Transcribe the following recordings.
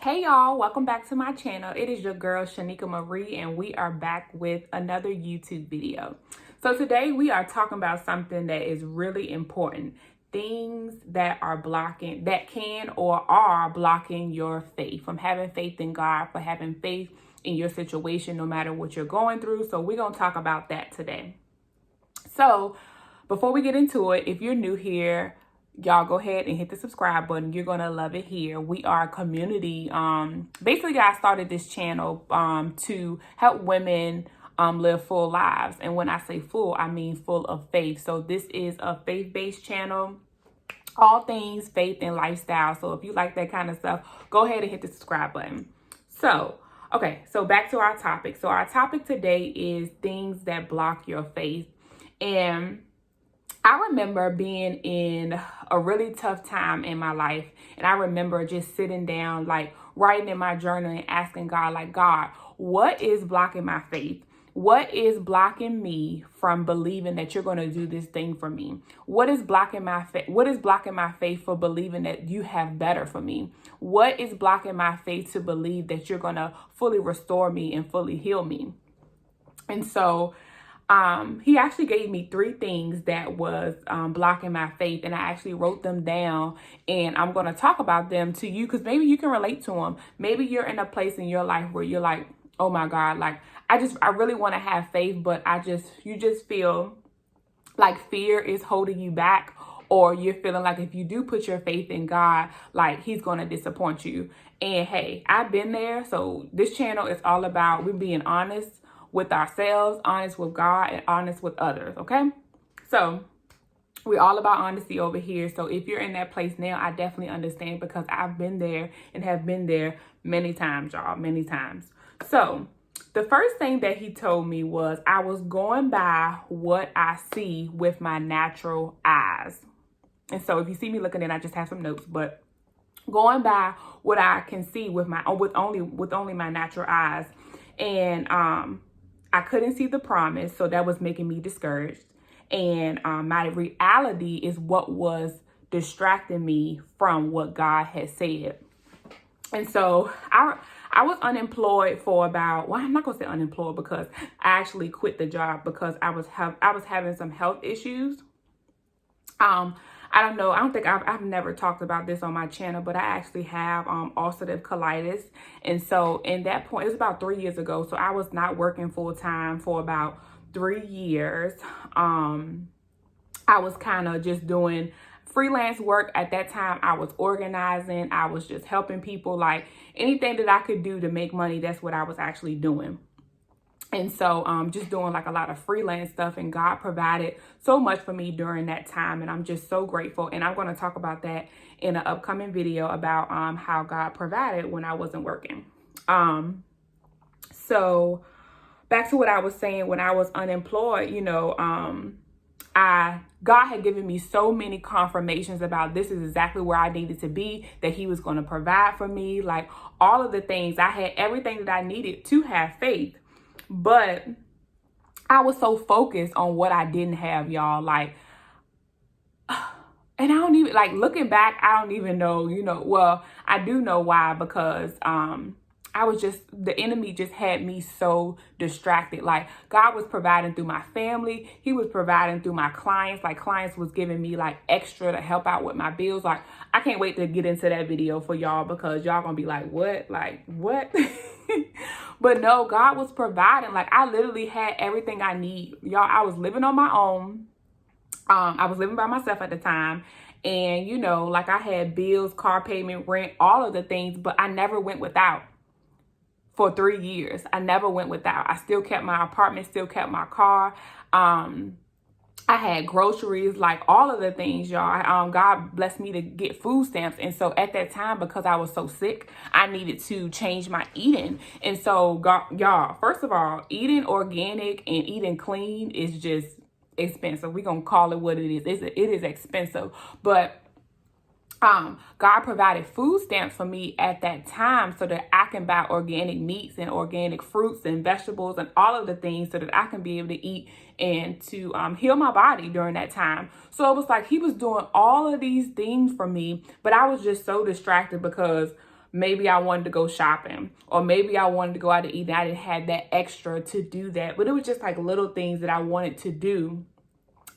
Hey y'all, welcome back to my channel. It is your girl Shanika Marie and we are back with another YouTube video. So today we are talking about something that is really important. Things that are blocking, that can or are blocking your faith, from having faith in God, for having faith in your situation, no matter what you're going through. So we're going to talk about that today. So before we get into it, if you're new here, y'all go ahead and hit the subscribe button. You're going to love it here. We are a community. Basically, I started this channel to help women live full lives. And when I say full, I mean full of faith. So this is a faith-based channel. All things faith and lifestyle. So if you like that kind of stuff, go ahead and hit the subscribe button. So back to our topic. So our topic today is things that block your faith. And I remember being in a really tough time in my life. And I remember just sitting down, like writing in my journal and asking God, like, God, what is blocking my faith? What is blocking me from believing that you're going to do this thing for me? What is blocking my faith? What is blocking my faith for believing that you have better for me? What is blocking my faith to believe that you're going to fully restore me and fully heal me? And so he actually gave me 3 things that was blocking my faith, and I actually wrote them down, and I'm going to talk about them to you because maybe you can relate to them. Maybe you're in a place in your life where you're like, oh my God, like I really want to have faith, but you just feel like fear is holding you back, or you're feeling like if you do put your faith in God, like he's going to disappoint you. And hey, I've been there. So this channel is all about we being honest with ourselves, honest with God, and honest with others. Okay. So we're all about honesty over here. So if you're in that place now, I definitely understand because I've been there and have been there many times, y'all, many times. So the first thing that he told me was I was going by what I see with my natural eyes. And so if you see me looking in, I just have some notes, but going by what I can see with only my natural eyes. And I couldn't see the promise, so that was making me discouraged. And my reality is what was distracting me from what God had said. And so I was unemployed for about, well, I'm not gonna say unemployed because I actually quit the job because I was having some health issues. I don't know. I don't think I've never talked about this on my channel, but I actually have ulcerative colitis. And so in that point, it was about 3 years ago. So I was not working full time for about 3 years. I was kind of just doing freelance work. At that time, I was organizing. I was just helping people, like anything that I could do to make money. That's what I was actually doing. And so just doing like a lot of freelance stuff, and God provided so much for me during that time. And I'm just so grateful. And I'm going to talk about that in an upcoming video about how God provided when I wasn't working. So back to what I was saying, when I was unemployed, you know, God had given me so many confirmations about this is exactly where I needed to be, that he was going to provide for me, like all of the things. I had everything that I needed to have faith. But I was so focused on what I didn't have, y'all, like, and I don't even, like, looking back, I don't even know, you know, well, I do know why, because the enemy just had me so distracted. Like, God was providing through my family. He was providing through my clients. Like, clients was giving me like extra to help out with my bills. Like, I can't wait to get into that video for y'all because y'all gonna be like, what? Like, what? But no, God was providing. Like, I literally had everything I need. Y'all, I was living on my own. I was living by myself at the time. And, you know, like I had bills, car payment, rent, all of the things, but I never went without. For 3 years, I never went without. I still kept my apartment, still kept my car. I had groceries, like all of the things, y'all. God blessed me to get food stamps. And so at that time, because I was so sick, I needed to change my eating. And so, y'all, first of all, eating organic and eating clean is just expensive. We're going to call it what it is. It is expensive. But God provided food stamps for me at that time so that I can buy organic meats and organic fruits and vegetables and all of the things so that I can be able to eat and to heal my body during that time. So it was like he was doing all of these things for me, but I was just so distracted because maybe I wanted to go shopping, or maybe I wanted to go out to eat and I didn't have that extra to do that. But it was just like little things that I wanted to do.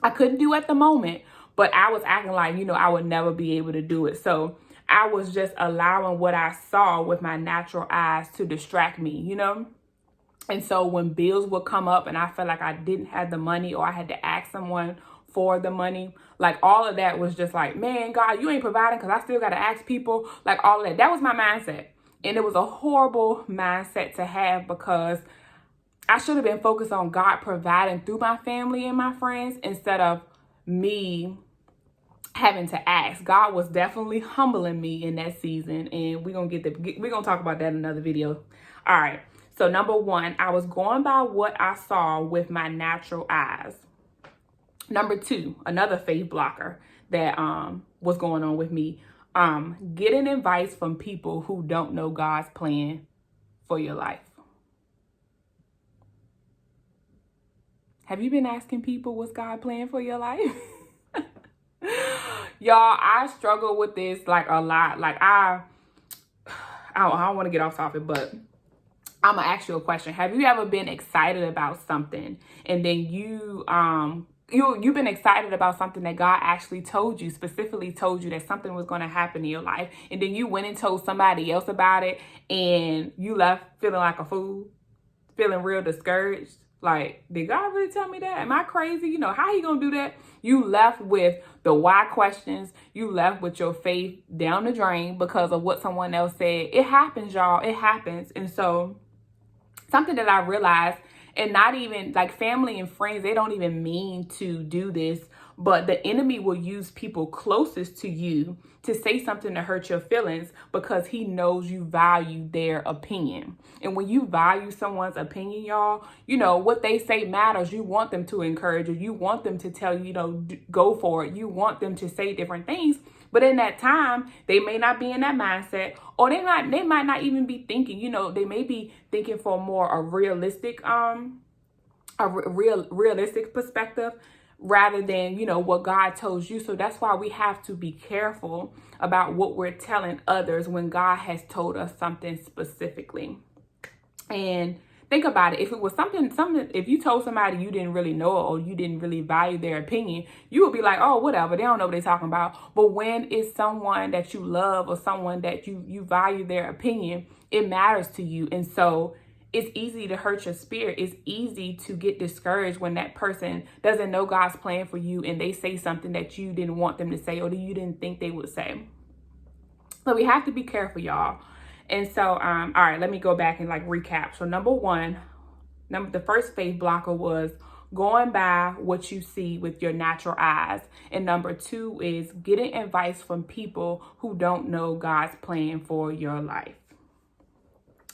I couldn't do at the moment, but I was acting like, I would never be able to do it. So I was just allowing what I saw with my natural eyes to distract me, And so when bills would come up and I felt like I didn't have the money, or I had to ask someone for the money, like all of that was just like, man, God, you ain't providing because I still got to ask people, like all of that. That was my mindset. And it was a horrible mindset to have, because I should have been focused on God providing through my family and my friends instead of me having to ask. God was definitely humbling me in that season, and we're gonna talk about that in another video. All right. So number one, I was going by what I saw with my natural eyes. Number two, another faith blocker that was going on with me, getting advice from people who don't know God's plan for your life. Have you been asking people what's God plan for your life? Y'all, I struggle with this like a lot. Like I don't want to get off topic, but I'm gonna ask you a question. Have you ever been excited about something, and then you've been excited about something that God actually specifically told you that something was going to happen in your life, and then you went and told somebody else about it, and you left feeling like a fool, feeling real discouraged? Like, did God really tell me that? Am I crazy? How he gonna do that? You left with the why questions. You left with your faith down the drain because of what someone else said. It happens, y'all. It happens. And so something that I realized, and not even like family and friends, they don't even mean to do this, but the enemy will use people closest to you to say something to hurt your feelings because he knows you value their opinion. And when you value someone's opinion, y'all, what they say matters. You want them to encourage you. You want them to tell you, go for it. You want them to say different things. But in that time, they may not be in that mindset, or they might not even be thinking, they may be thinking for more a realistic, realistic perspective rather than, what God tells you. So that's why we have to be careful about what we're telling others when God has told us something specifically. And think about it. If it was something, if you told somebody you didn't really know, or you didn't really value their opinion, you would be like, oh, whatever. They don't know what they're talking about. But when it's someone that you love, or someone that you value their opinion, it matters to you. And so it's easy to hurt your spirit. It's easy to get discouraged when that person doesn't know God's plan for you and they say something that you didn't want them to say, or that you didn't think they would say. So we have to be careful, y'all. And so, all right, let me go back and recap. So the first faith blocker was going by what you see with your natural eyes. And number two is getting advice from people who don't know God's plan for your life.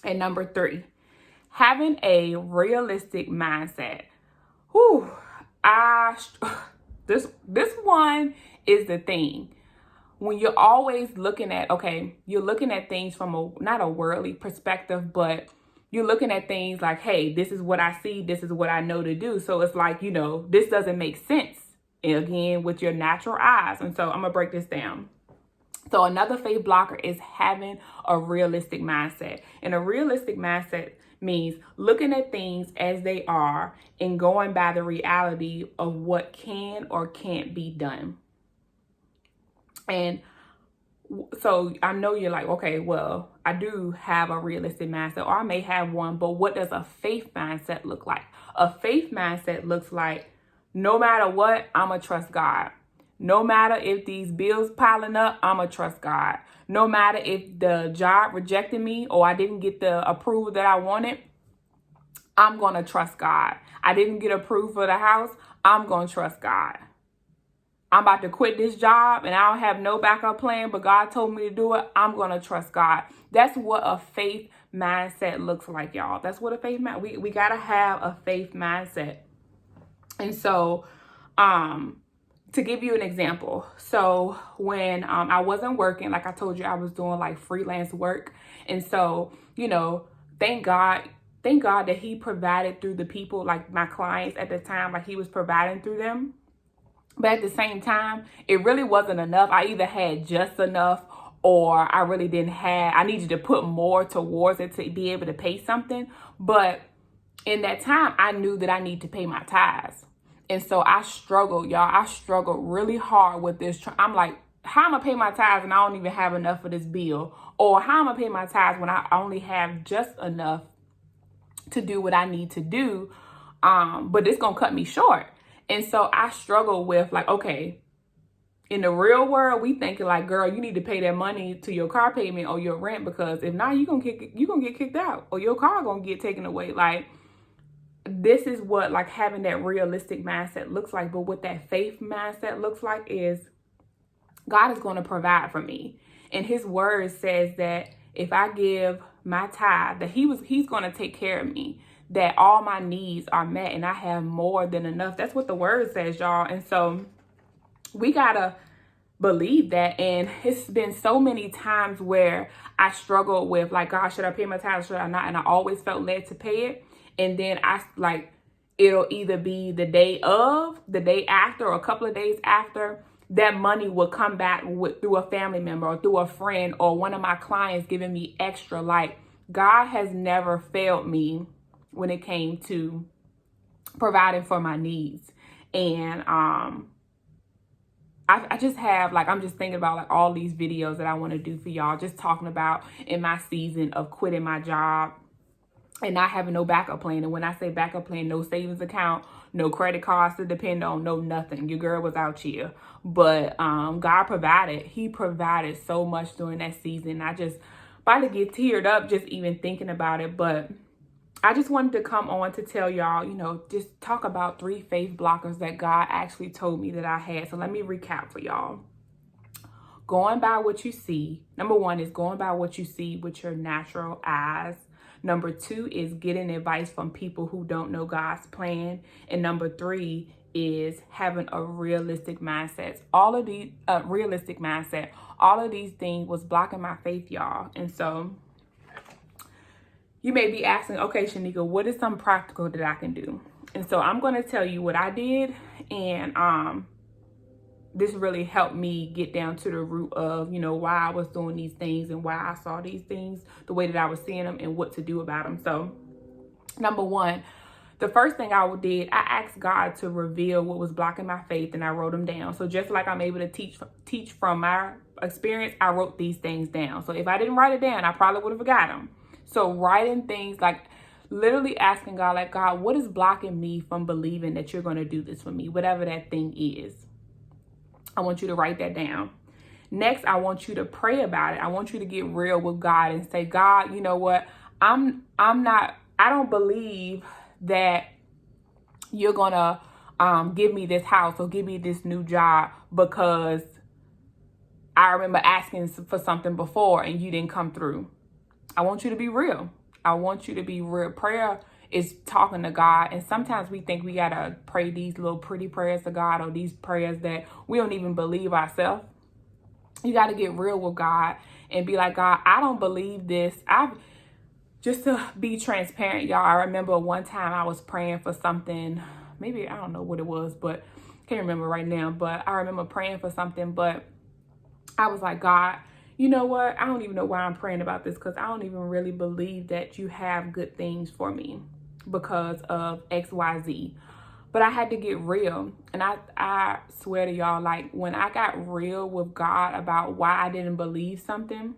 And number three, having a realistic mindset. This one is the thing. When you're always looking at, you're looking at things from not a worldly perspective, but you're looking at things like, hey, this is what I see. This is what I know to do. So it's like, this doesn't make sense, again, with your natural eyes. And so I'm going to break this down. So another faith blocker is having a realistic mindset. And a realistic mindset means looking at things as they are and going by the reality of what can or can't be done. And so I know you're like, okay, well, I do have a realistic mindset, or I may have one, but what does a faith mindset look like? A faith mindset looks like, no matter what, I'm going to trust God. No matter if these bills piling up, I'm going to trust God. No matter if the job rejected me, or I didn't get the approval that I wanted, I'm going to trust God. I didn't get approved for the house, I'm going to trust God. I'm about to quit this job and I don't have no backup plan, but God told me to do it. I'm going to trust God. That's what a faith mindset looks like, y'all. That's what a faith mindset, we got to have a faith mindset. And so, to give you an example, so when I wasn't working, like I told you, I was doing freelance work. And so, thank God that he provided through the people, like my clients at the time, he was providing through them. But at the same time, it really wasn't enough. I either had just enough or I really didn't have, I needed to put more towards it to be able to pay something. But in that time, I knew that I need to pay my tithes. And so I struggled, y'all. I struggled really hard with this. I'm like, how am I pay my tithes and I don't even have enough for this bill? Or how am I pay my tithes when I only have just enough to do what I need to do? But it's going to cut me short. And so I struggle with like, okay, in the real world, we thinking like, girl, you need to pay that money to your car payment or your rent, because if not, you're gonna get kicked out, or your car gonna get taken away. Like, this is what like having that realistic mindset looks like. But what that faith mindset looks like is God is going to provide for me. And his word says that if I give my tithe, that he's going to take care of me, that all my needs are met and I have more than enough. That's what the word says, y'all. And so we gotta believe that. And it's been so many times where I struggled with like, God, should I pay my tithes? Should I not? And I always felt led to pay it. And then I like, it'll either be the day of, the day after, or a couple of days after, that money will come back through a family member or through a friend or one of my clients giving me extra. Like, God has never failed me when it came to providing for my needs. And I just have like, I'm just thinking about like all these videos that I want to do for y'all, just talking about in my season of quitting my job and not having no backup plan. And when I say backup plan, no savings account, no credit cards to depend on, no nothing. Your girl was out here. But God provided. He provided so much during that season. I just about to get teared up just even thinking about it. But I just wanted to come on to tell y'all, you know, just talk about 3 faith blockers that God actually told me that I had. So let me recap for y'all. Going by what you see. Number 1 is going by what you see with your natural eyes. Number 2 is getting advice from people who don't know God's plan. And number 3 is having a realistic mindset. All of these, realistic mindset, all of these things was blocking my faith, y'all. And so you may be asking, okay, Shanika, what is some practical that I can do? And so I'm going to tell you what I did. And this really helped me get down to the root of, you know, why I was doing these things and why I saw these things the way that I was seeing them and what to do about them. So number 1, the first thing I did, I asked God to reveal what was blocking my faith, and I wrote them down. So just like I'm able to teach from my experience, I wrote these things down. So if I didn't write it down, I probably would have forgot them. So writing things, like literally asking God, like, God, what is blocking me from believing that you're going to do this for me? Whatever that thing is. I want you to write that down. Next, I want you to pray about it. I want you to get real with God and say, God, you know what? I don't believe that you're going to give me this house or give me this new job because I remember asking for something before and you didn't come through. I want you to be real. I want you to be real. Prayer is talking to God. And sometimes we think we got to pray these little pretty prayers to God, or these prayers that we don't even believe ourselves. You got to get real with God and be like, God, I don't believe this. Just to be transparent, y'all, I remember one time I was praying for something. Maybe, I don't know what it was, but can't remember right now. But I remember praying for something, but I was like, God, you know what? I don't even know why I'm praying about this, because I don't even really believe that you have good things for me because of XYZ. But I had to get real. And I swear to y'all, like when I got real with God about why I didn't believe something,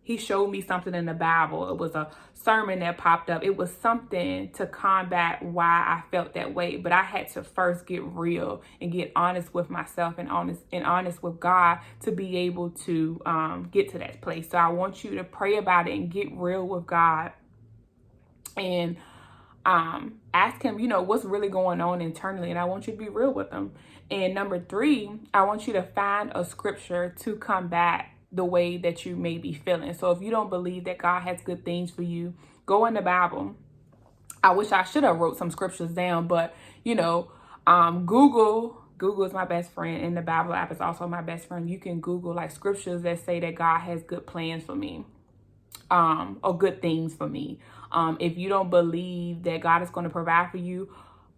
he showed me something in the Bible. It was a sermon that popped up. It was something to combat why I felt that way. But I had to first get real and get honest with myself and honest with God to be able to get to that place. So I want you to pray about it and get real with God and ask him, you know, what's really going on internally. And I want you to be real with him. And number 3, I want you to find a scripture to combat the way that you may be feeling. So if you don't believe that God has good things for you, go in the Bible. I wish I should have wrote some scriptures down, but you know, Google is my best friend, and the Bible app is also my best friend. You can Google like scriptures that say that God has good plans for me, or good things for me. If you don't believe that God is going to provide for you,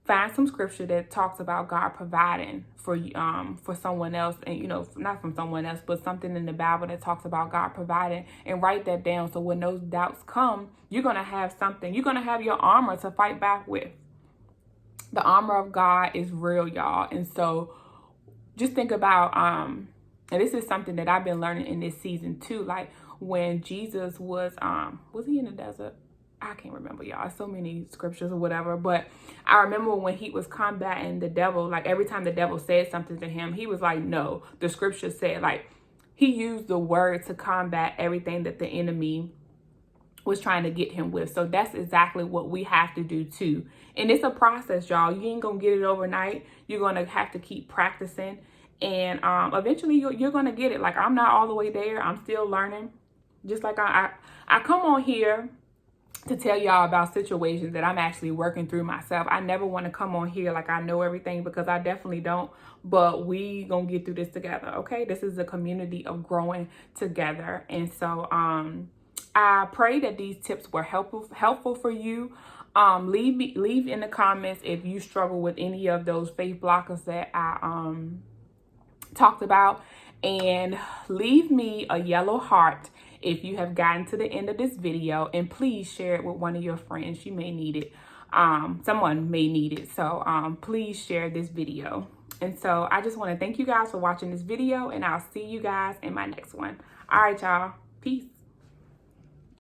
find some scripture that talks about God providing for someone else, and not from someone else, but something in the Bible that talks about God providing, and write that down. So when those doubts come, you're gonna have something. You're gonna have your armor to fight back with. The armor of God is real, y'all. And so just think about and this is something that I've been learning in this season too. Like when Jesus was he in the desert? I can't remember, y'all. So many scriptures or whatever. But I remember when he was combating the devil, like every time the devil said something to him, he was like, no, the scripture said, like, he used the word to combat everything that the enemy was trying to get him with. So that's exactly what we have to do too. And it's a process, y'all. You ain't gonna get it overnight. You're gonna have to keep practicing. And eventually you're gonna get it. Like, I'm not all the way there. I'm still learning. Just like I come on here to tell y'all about situations that I'm actually working through myself. I never want to come on here like I know everything, because I definitely don't. But we gonna get through this together, okay? This is a community of growing together. And so I pray that these tips were helpful for you. Leave in the comments if you struggle with any of those faith blockers that I talked about, and leave me a yellow heart if you have gotten to the end of this video, and please share it with one of your friends. You may need it. Someone may need it. So please share this video. And so I just want to thank you guys for watching this video, and I'll see you guys in my next one. All right, y'all. Peace.